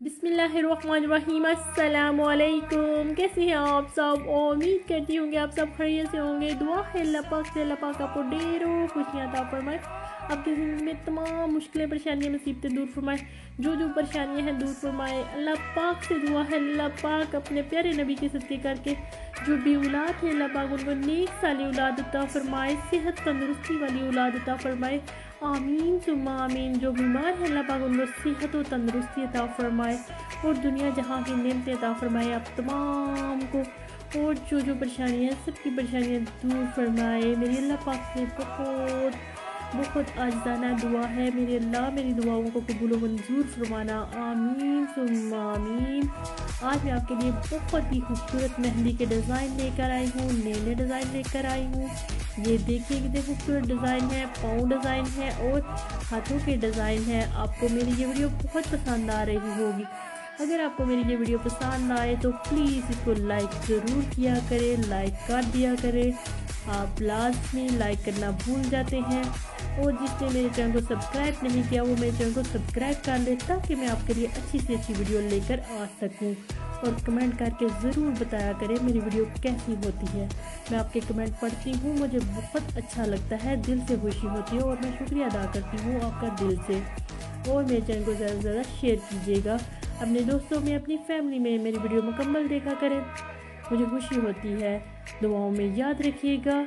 बिस्मिल्लाहिर्रहमानिर्रहीम। अस्सलाम वालेकुम। कैसे हैं आप सब? उम्मीद करती हूँ कि आप सब खैरियत से होंगे। दुआ है अल्लाह पाक से अल्लाह पाक आपको ढेरों खुशियाँ अता फरमाए, आपकी ज़िंदगी में तमाम मुश्किलें परेशानियाँ मुसीबतें दूर फरमाए, जो परेशानियाँ हैं दूर फरमाए। अल्लाह पाक से दुआ है अल्लाह पाक अपने प्यारे नबी के सदक़े करके जो भी औलाद है अल्लाह पाक उनको नेक साली औलाद अता फरमाए, सेहत तंदुरुस्ती वाली औलाद अता फरमाए। आमीन सुम्मा आमीन। जो बीमार है अल्लाह पाक उनको सेहत और तंदुरुस्ती अता फरमाए और दुनिया जहाँ की नेमतें अता फरमाए आप तमाम को। और जो परेशानियाँ सबकी परेशानियाँ दूर फरमाए। मेरी अल्लाह पाक से बहुत आजिज़ाना दुआ है, मेरे अल्लाह मेरी दुआओं को कबूल व मंजूर फरमाना। आमीन सुम्मा आमीन। आज मैं आपके लिए बहुत ही खूबसूरत मेहंदी के डिज़ाइन लेकर आई हूँ, नए डिज़ाइन लेकर आई हूँ। ये देखिए कितने खूबसूरत डिज़ाइन है, पाँव डिज़ाइन है और हाथों के डिज़ाइन है। आपको मेरी ये वीडियो बहुत पसंद आ रही होगी। अगर आपको मेरी ये वीडियो पसंद आए तो प्लीज़ इसको लाइक ज़रूर किया करें, लाइक कर दिया करें। आप लाजमी लाइक करना भूल जाते हैं। और जिसने मेरे चैनल को सब्सक्राइब नहीं किया वो मेरे चैनल को सब्सक्राइब कर ले ताकि मैं आपके लिए अच्छी से अच्छी वीडियो लेकर आ सकूं। और कमेंट करके ज़रूर बताया करें मेरी वीडियो कैसी होती है। मैं आपके कमेंट पढ़ती हूँ, मुझे बहुत अच्छा लगता है, दिल से खुशी होती है और मैं शुक्रिया अदा करती हूँ आपका दिल से। और मेरे चैनल को ज़्यादा से ज़्यादा शेयर कीजिएगा अपने दोस्तों में, अपनी फैमिली में। मेरी वीडियो मुकम्मल देखा करें, मुझे खुशी होती है। दुआओं में याद रखिएगा।